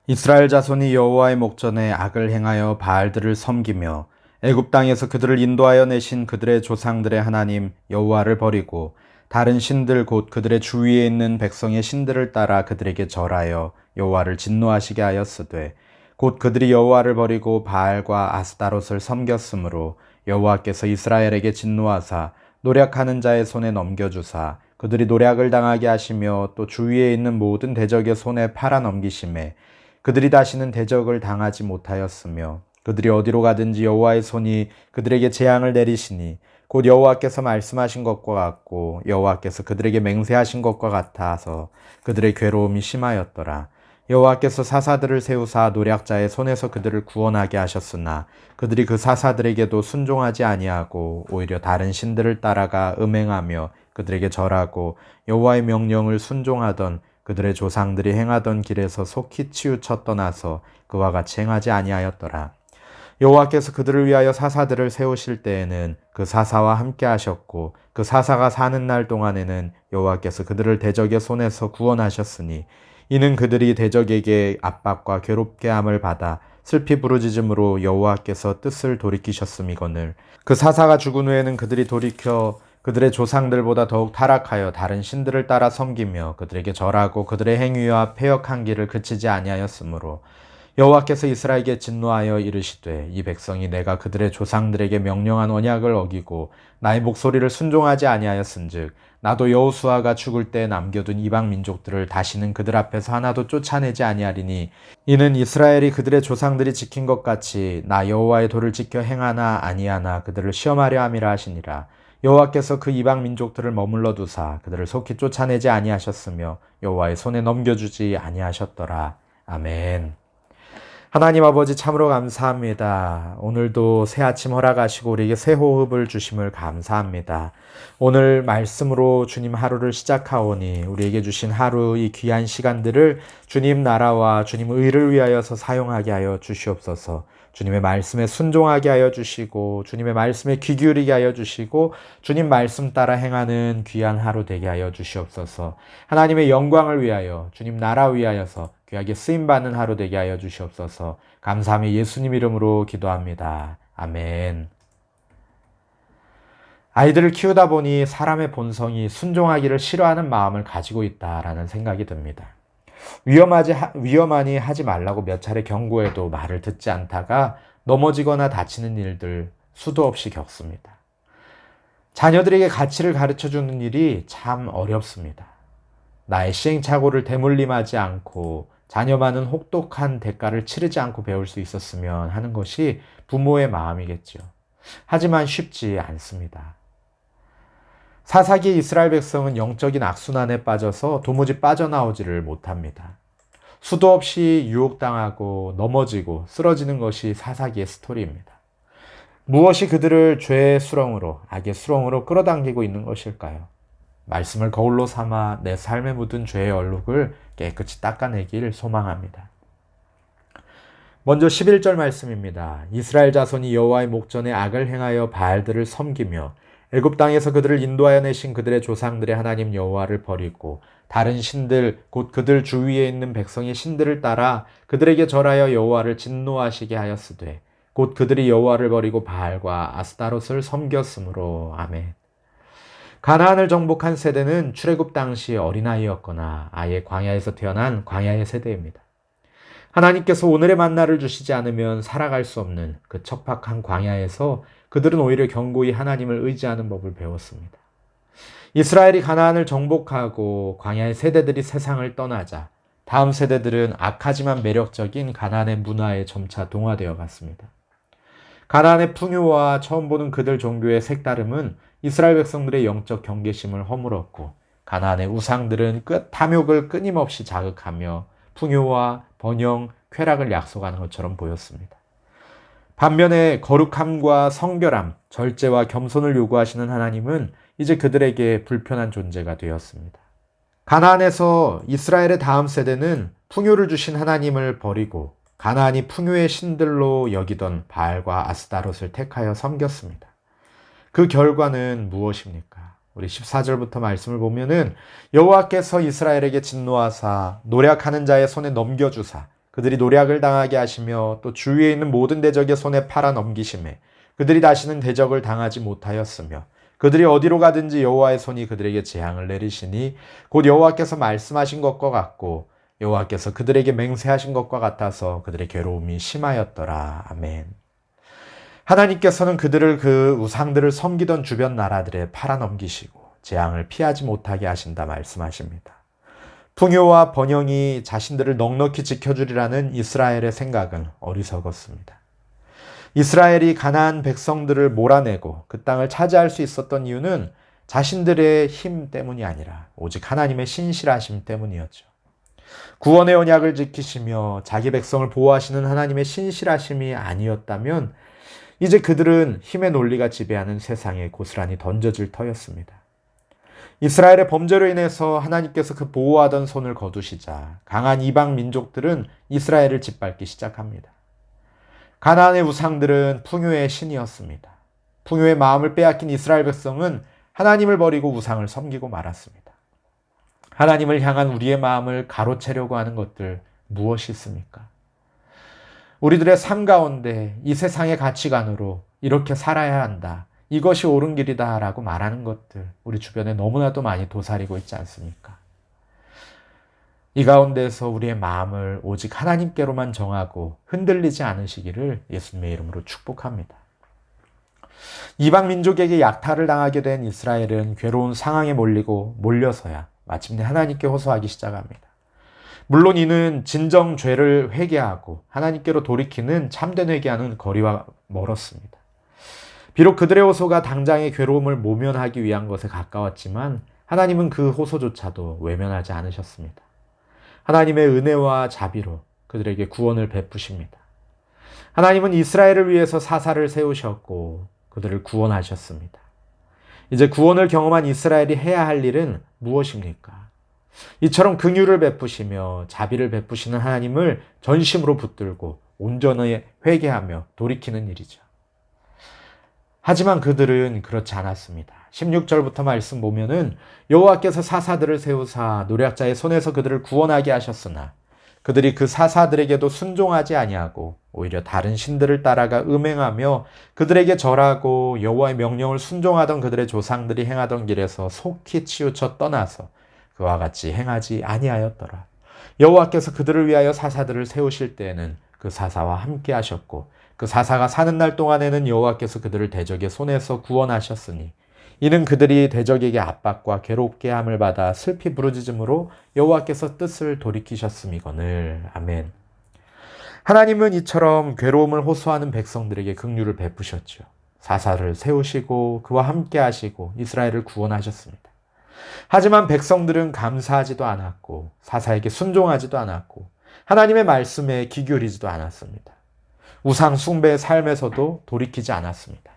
이스라엘 자손이 여호와의 목전에 악을 행하여 바알들을 섬기며 애굽 땅에서 그들을 인도하여 내신 그들의 조상들의 하나님 여호와를 버리고 다른 신들 곧 그들의 주위에 있는 백성의 신들을 따라 그들에게 절하여 여호와를 진노하시게 하였으되 곧 그들이 여호와를 버리고 바알과 아스다롯을 섬겼으므로 여호와께서 이스라엘에게 진노하사 노략하는 자의 손에 넘겨주사 그들이 노략을 당하게 하시며 또 주위에 있는 모든 대적의 손에 팔아 넘기심에 그들이 다시는 대적을 당하지 못하였으며 그들이 어디로 가든지 여호와의 손이 그들에게 재앙을 내리시니 곧 여호와께서 말씀하신 것과 같고 여호와께서 그들에게 맹세하신 것과 같아서 그들의 괴로움이 심하였더라. 여호와께서 사사들을 세우사 노략자의 손에서 그들을 구원하게 하셨으나 그들이 그 사사들에게도 순종하지 아니하고 오히려 다른 신들을 따라가 음행하며 그들에게 절하고 여호와의 명령을 순종하던 그들의 조상들이 행하던 길에서 속히 치우쳐 떠나서 그와 같이 행하지 아니하였더라. 여호와께서 그들을 위하여 사사들을 세우실 때에는 그 사사와 함께 하셨고 그 사사가 사는 날 동안에는 여호와께서 그들을 대적의 손에서 구원하셨으니 이는 그들이 대적에게 압박과 괴롭게 함을 받아 슬피 부르짖음으로 여호와께서 뜻을 돌이키셨음이거늘 그 사사가 죽은 후에는 그들이 돌이켜 그들의 조상들보다 더욱 타락하여 다른 신들을 따라 섬기며 그들에게 절하고 그들의 행위와 패역한 길을 그치지 아니하였으므로 여호와께서 이스라엘에게 진노하여 이르시되 이 백성이 내가 그들의 조상들에게 명령한 언약을 어기고 나의 목소리를 순종하지 아니하였은즉 나도 여호수아가 죽을 때 남겨둔 이방 민족들을 다시는 그들 앞에서 하나도 쫓아내지 아니하리니 이는 이스라엘이 그들의 조상들이 지킨 것 같이 나 여호와의 도를 지켜 행하나 아니하나 그들을 시험하려 함이라 하시니라. 여호와께서 그 이방 민족들을 머물러 두사 그들을 속히 쫓아내지 아니하셨으며 여호와의 손에 넘겨주지 아니하셨더라. 아멘. 하나님 아버지 참으로 감사합니다. 오늘도 새 아침 허락하시고 우리에게 새 호흡을 주심을 감사합니다. 오늘 말씀으로 주님 하루를 시작하오니 우리에게 주신 하루 이 귀한 시간들을 주님 나라와 주님 의를 위하여서 사용하게 하여 주시옵소서. 주님의 말씀에 순종하게 하여 주시고 주님의 말씀에 귀 기울이게 하여 주시고 주님 말씀 따라 행하는 귀한 하루 되게 하여 주시옵소서. 하나님의 영광을 위하여 주님 나라 위하여서 귀하게 쓰임받는 하루 되게 하여 주시옵소서. 감사하며 예수님 이름으로 기도합니다. 아멘. 아이들을 키우다 보니 사람의 본성이 순종하기를 싫어하는 마음을 가지고 있다라는 생각이 듭니다. 위험하니 하지 말라고 몇 차례 경고해도 말을 듣지 않다가 넘어지거나 다치는 일들 수도 없이 겪습니다. 자녀들에게 가치를 가르쳐주는 일이 참 어렵습니다. 나의 시행착오를 대물림하지 않고 자녀만은 혹독한 대가를 치르지 않고 배울 수 있었으면 하는 것이 부모의 마음이겠죠. 하지만 쉽지 않습니다. 사사기 이스라엘 백성은 영적인 악순환에 빠져서 도무지 빠져나오지를 못합니다. 수도 없이 유혹당하고 넘어지고 쓰러지는 것이 사사기의 스토리입니다. 무엇이 그들을 죄의 수렁으로, 악의 수렁으로 끌어당기고 있는 것일까요? 말씀을 거울로 삼아 내 삶에 묻은 죄의 얼룩을 깨끗이 닦아내길 소망합니다. 먼저 11절 말씀입니다. 이스라엘 자손이 여호와의 목전에 악을 행하여 바알들을 섬기며 애굽 땅에서 그들을 인도하여 내신 그들의 조상들의 하나님 여호와를 버리고 다른 신들 곧 그들 주위에 있는 백성의 신들을 따라 그들에게 절하여 여호와를 진노하시게 하였으되 곧 그들이 여호와를 버리고 바알과 아스타롯을 섬겼으므로. 아멘. 가나안을 정복한 세대는 출애굽 당시 어린아이였거나 아예 광야에서 태어난 광야의 세대입니다. 하나님께서 오늘의 만나를 주시지 않으면 살아갈 수 없는 그 척박한 광야에서 그들은 오히려 견고히 하나님을 의지하는 법을 배웠습니다. 이스라엘이 가나안을 정복하고 광야의 세대들이 세상을 떠나자 다음 세대들은 악하지만 매력적인 가나안의 문화에 점차 동화되어 갔습니다. 가나안의 풍요와 처음 보는 그들 종교의 색다름은 이스라엘 백성들의 영적 경계심을 허물었고 가나안의 우상들은 탐욕을 끊임없이 자극하며 풍요와 번영, 쾌락을 약속하는 것처럼 보였습니다. 반면에 거룩함과 성결함, 절제와 겸손을 요구하시는 하나님은 이제 그들에게 불편한 존재가 되었습니다. 가나안에서 이스라엘의 다음 세대는 풍요를 주신 하나님을 버리고 가나안이 풍요의 신들로 여기던 바알과 아스타롯을 택하여 섬겼습니다. 그 결과는 무엇입니까? 우리 14절부터 말씀을 보면은 여호와께서 이스라엘에게 진노하사 노략하는 자의 손에 넘겨주사 그들이 노략을 당하게 하시며 또 주위에 있는 모든 대적의 손에 팔아 넘기심에 그들이 다시는 대적을 당하지 못하였으며 그들이 어디로 가든지 여호와의 손이 그들에게 재앙을 내리시니 곧 여호와께서 말씀하신 것과 같고 여호와께서 그들에게 맹세하신 것과 같아서 그들의 괴로움이 심하였더라. 아멘. 하나님께서는 그들을 그 우상들을 섬기던 주변 나라들에 팔아넘기시고 재앙을 피하지 못하게 하신다 말씀하십니다. 풍요와 번영이 자신들을 넉넉히 지켜주리라는 이스라엘의 생각은 어리석었습니다. 이스라엘이 가나안 백성들을 몰아내고 그 땅을 차지할 수 있었던 이유는 자신들의 힘 때문이 아니라 오직 하나님의 신실하심 때문이었죠. 구원의 언약을 지키시며 자기 백성을 보호하시는 하나님의 신실하심이 아니었다면 이제 그들은 힘의 논리가 지배하는 세상에 고스란히 던져질 터였습니다. 이스라엘의 범죄로 인해서 하나님께서 그 보호하던 손을 거두시자 강한 이방 민족들은 이스라엘을 짓밟기 시작합니다. 가나안의 우상들은 풍요의 신이었습니다. 풍요의 마음을 빼앗긴 이스라엘 백성은 하나님을 버리고 우상을 섬기고 말았습니다. 하나님을 향한 우리의 마음을 가로채려고 하는 것들 무엇이 있습니까? 우리들의 삶 가운데 이 세상의 가치관으로 이렇게 살아야 한다. 이것이 옳은 길이다 라고 말하는 것들 우리 주변에 너무나도 많이 도사리고 있지 않습니까? 이 가운데서 우리의 마음을 오직 하나님께로만 정하고 흔들리지 않으시기를 예수님의 이름으로 축복합니다. 이방 민족에게 약탈을 당하게 된 이스라엘은 괴로운 상황에 몰려서야 마침내 하나님께 호소하기 시작합니다. 물론 이는 진정 죄를 회개하고 하나님께로 돌이키는 참된 회개하는 거리와 멀었습니다. 비록 그들의 호소가 당장의 괴로움을 모면하기 위한 것에 가까웠지만 하나님은 그 호소조차도 외면하지 않으셨습니다. 하나님의 은혜와 자비로 그들에게 구원을 베푸십니다. 하나님은 이스라엘을 위해서 사사를 세우셨고 그들을 구원하셨습니다. 이제 구원을 경험한 이스라엘이 해야 할 일은 무엇입니까? 이처럼 긍휼을 베푸시며 자비를 베푸시는 하나님을 전심으로 붙들고 온전히 회개하며 돌이키는 일이죠. 하지만 그들은 그렇지 않았습니다. 16절부터 말씀 보면은 여호와께서 사사들을 세우사 노략자의 손에서 그들을 구원하게 하셨으나 그들이 그 사사들에게도 순종하지 아니하고 오히려 다른 신들을 따라가 음행하며 그들에게 절하고 여호와의 명령을 순종하던 그들의 조상들이 행하던 길에서 속히 치우쳐 떠나서 그와 같이 행하지 아니하였더라. 여호와께서 그들을 위하여 사사들을 세우실 때에는 그 사사와 함께 하셨고 그 사사가 사는 날 동안에는 여호와께서 그들을 대적의 손에서 구원하셨으니 이는 그들이 대적에게 압박과 괴롭게 함을 받아 슬피 부르짖음으로 여호와께서 뜻을 돌이키셨음이거늘. 아멘. 하나님은 이처럼 괴로움을 호소하는 백성들에게 긍휼을 베푸셨죠. 사사를 세우시고 그와 함께 하시고 이스라엘을 구원하셨습니다. 하지만 백성들은 감사하지도 않았고 사사에게 순종하지도 않았고 하나님의 말씀에 귀 기울이지도 않았습니다. 우상 숭배의 삶에서도 돌이키지 않았습니다.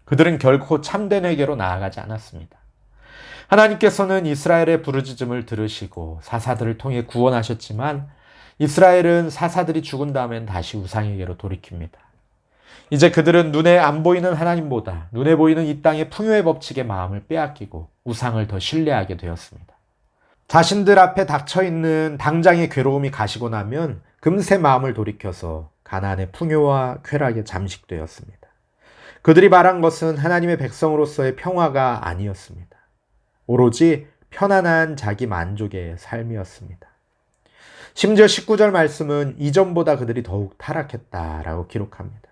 그들은 결코 참된 회개로 나아가지 않았습니다. 하나님께서는 이스라엘의 부르짖음을 들으시고 사사들을 통해 구원하셨지만 이스라엘은 사사들이 죽은 다음엔 다시 우상에게로 돌이킵니다. 이제 그들은 눈에 안 보이는 하나님보다 눈에 보이는 이 땅의 풍요의 법칙에 마음을 빼앗기고 우상을 더 신뢰하게 되었습니다. 자신들 앞에 닥쳐있는 당장의 괴로움이 가시고 나면 금세 마음을 돌이켜서 가나안의 풍요와 쾌락에 잠식되었습니다. 그들이 바란 것은 하나님의 백성으로서의 평화가 아니었습니다. 오로지 편안한 자기 만족의 삶이었습니다. 심지어 19절 말씀은 이전보다 그들이 더욱 타락했다라고 기록합니다.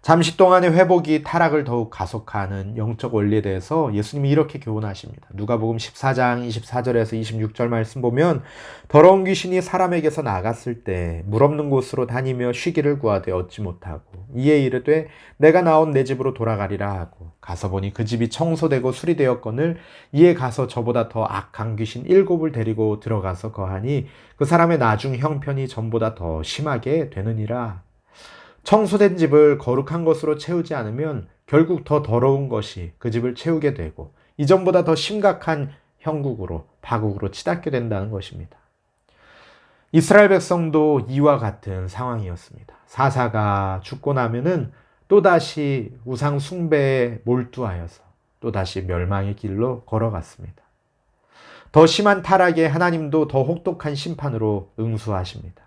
잠시 동안의 회복이 타락을 더욱 가속화하는 영적 원리에 대해서 예수님이 이렇게 교훈하십니다. 누가복음 14장 24절에서 26절 말씀 보면 더러운 귀신이 사람에게서 나갔을 때 물 없는 곳으로 다니며 쉬기를 구하되 얻지 못하고 이에 이르되 내가 나온 내 집으로 돌아가리라 하고 가서 보니 그 집이 청소되고 수리되었거늘 이에 가서 저보다 더 악한 귀신 7을 데리고 들어가서 거하니 그 사람의 나중 형편이 전보다 더 심하게 되느니라. 청소된 집을 거룩한 것으로 채우지 않으면 결국 더 더러운 것이 그 집을 채우게 되고 이전보다 더 심각한 형국으로 파국으로 치닫게 된다는 것입니다. 이스라엘 백성도 이와 같은 상황이었습니다. 사사가 죽고 나면은 또다시 우상 숭배에 몰두하여서 또다시 멸망의 길로 걸어갔습니다. 더 심한 타락에 하나님도 더 혹독한 심판으로 응수하십니다.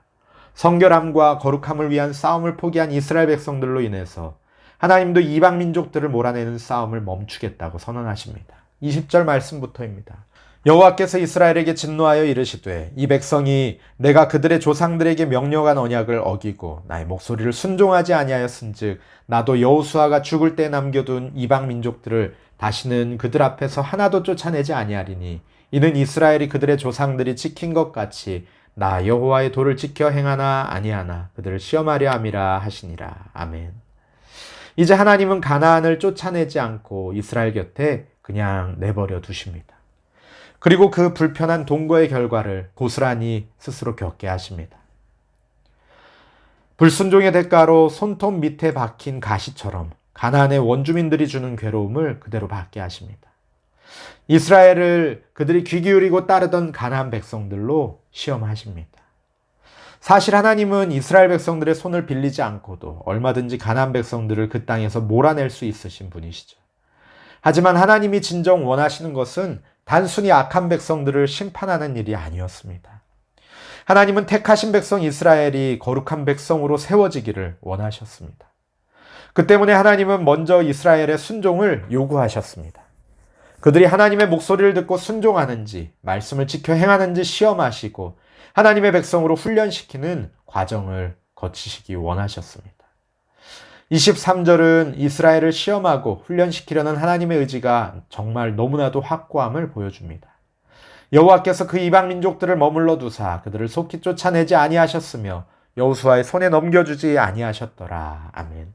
성결함과 거룩함을 위한 싸움을 포기한 이스라엘 백성들로 인해서 하나님도 이방 민족들을 몰아내는 싸움을 멈추겠다고 선언하십니다. 20절 말씀부터입니다. 여호와께서 이스라엘에게 진노하여 이르시되 이 백성이 내가 그들의 조상들에게 명령한 언약을 어기고 나의 목소리를 순종하지 아니하였은즉 나도 여호수아가 죽을 때 남겨둔 이방 민족들을 다시는 그들 앞에서 하나도 쫓아내지 아니하리니 이는 이스라엘이 그들의 조상들이 지킨 것 같이 나 여호와의 도를 지켜 행하나 아니하나 그들을 시험하려 함이라 하시니라. 아멘. 이제 하나님은 가나안을 쫓아내지 않고 이스라엘 곁에 그냥 내버려 두십니다. 그리고 그 불편한 동거의 결과를 고스란히 스스로 겪게 하십니다. 불순종의 대가로 손톱 밑에 박힌 가시처럼 가나안의 원주민들이 주는 괴로움을 그대로 받게 하십니다. 이스라엘을 그들이 귀 기울이고 따르던 가나안 백성들로 시험하십니다. 사실 하나님은 이스라엘 백성들의 손을 빌리지 않고도 얼마든지 가나안 백성들을 그 땅에서 몰아낼 수 있으신 분이시죠. 하지만 하나님이 진정 원하시는 것은 단순히 악한 백성들을 심판하는 일이 아니었습니다. 하나님은 택하신 백성 이스라엘이 거룩한 백성으로 세워지기를 원하셨습니다. 그 때문에 하나님은 먼저 이스라엘의 순종을 요구하셨습니다. 그들이 하나님의 목소리를 듣고 순종하는지 말씀을 지켜 행하는지 시험하시고 하나님의 백성으로 훈련시키는 과정을 거치시기 원하셨습니다. 23절은 이스라엘을 시험하고 훈련시키려는 하나님의 의지가 정말 너무나도 확고함을 보여줍니다. 여호와께서 그 이방 민족들을 머물러 두사 그들을 속히 쫓아내지 아니하셨으며 여호수아의 손에 넘겨주지 아니하셨더라. 아멘.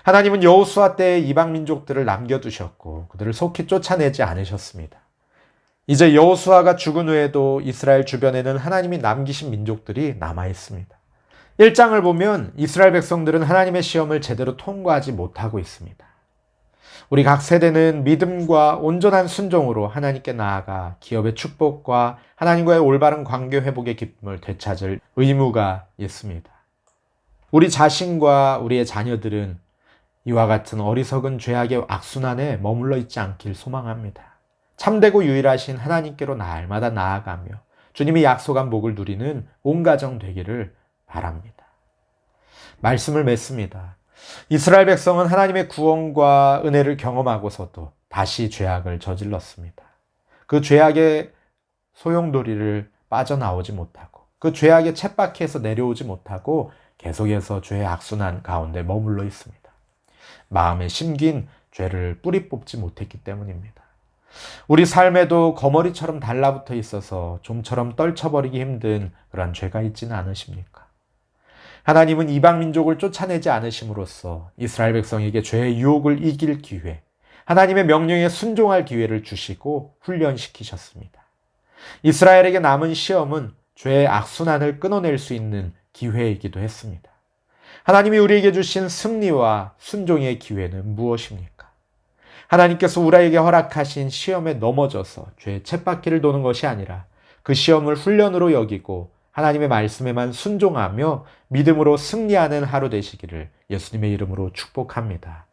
하나님은 여호수아 때의 이방 민족들을 남겨두셨고 그들을 속히 쫓아내지 않으셨습니다. 이제 여호수아가 죽은 후에도 이스라엘 주변에는 하나님이 남기신 민족들이 남아 있습니다. 1장을 보면 이스라엘 백성들은 하나님의 시험을 제대로 통과하지 못하고 있습니다. 우리 각 세대는 믿음과 온전한 순종으로 하나님께 나아가 기업의 축복과 하나님과의 올바른 관계 회복의 기쁨을 되찾을 의무가 있습니다. 우리 자신과 우리의 자녀들은 이와 같은 어리석은 죄악의 악순환에 머물러 있지 않길 소망합니다. 참되고 유일하신 하나님께로 날마다 나아가며 주님이 약속한 복을 누리는 온 가정 되기를 바랍니다. 말씀을 맺습니다. 이스라엘 백성은 하나님의 구원과 은혜를 경험하고서도 다시 죄악을 저질렀습니다. 그 죄악의 소용돌이를 빠져나오지 못하고 그 죄악의 쳇바퀴에서 내려오지 못하고 계속해서 죄의 악순환 가운데 머물러 있습니다. 마음에 심긴 죄를 뿌리 뽑지 못했기 때문입니다. 우리 삶에도 거머리처럼 달라붙어 있어서 좀처럼 떨쳐버리기 힘든 그런 죄가 있지는 않으십니까? 하나님은 이방 민족을 쫓아내지 않으심으로써 이스라엘 백성에게 죄의 유혹을 이길 기회, 하나님의 명령에 순종할 기회를 주시고 훈련시키셨습니다. 이스라엘에게 남은 시험은 죄의 악순환을 끊어낼 수 있는 기회이기도 했습니다. 하나님이 우리에게 주신 승리와 순종의 기회는 무엇입니까? 하나님께서 우리에게 허락하신 시험에 넘어져서 죄의 쳇바퀴를 도는 것이 아니라 그 시험을 훈련으로 여기고 하나님의 말씀에만 순종하며 믿음으로 승리하는 하루 되시기를 예수님의 이름으로 축복합니다.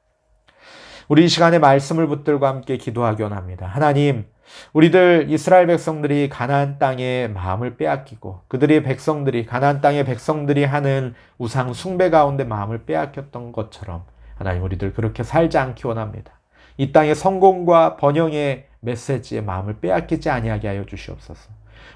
우리 이 시간에 말씀을 붙들고 함께 기도하기 원합니다. 하나님, 우리들 이스라엘 백성들이 가나안 땅에 마음을 빼앗기고 그들의 백성들이 가나안 땅의 백성들이 하는 우상 숭배 가운데 마음을 빼앗겼던 것처럼 하나님 우리들 그렇게 살지 않기 원합니다. 이 땅의 성공과 번영의 메시지에 마음을 빼앗기지 아니하게 하여 주시옵소서.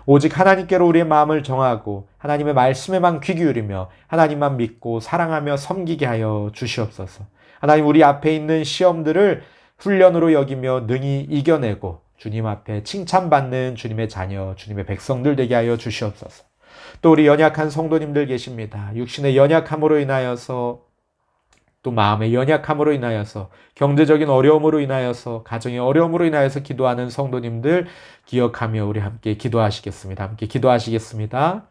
오직 하나님께로 우리의 마음을 정하고 하나님의 말씀에만 귀 기울이며 하나님만 믿고 사랑하며 섬기게 하여 주시옵소서. 하나님 우리 앞에 있는 시험들을 훈련으로 여기며 능히 이겨내고 주님 앞에 칭찬받는 주님의 자녀, 주님의 백성들 되게 하여 주시옵소서. 또 우리 연약한 성도님들 계십니다. 육신의 연약함으로 인하여서 또 마음의 연약함으로 인하여서 경제적인 어려움으로 인하여서 가정의 어려움으로 인하여서 기도하는 성도님들 기억하며 우리 함께 기도하시겠습니다. 함께 기도하시겠습니다.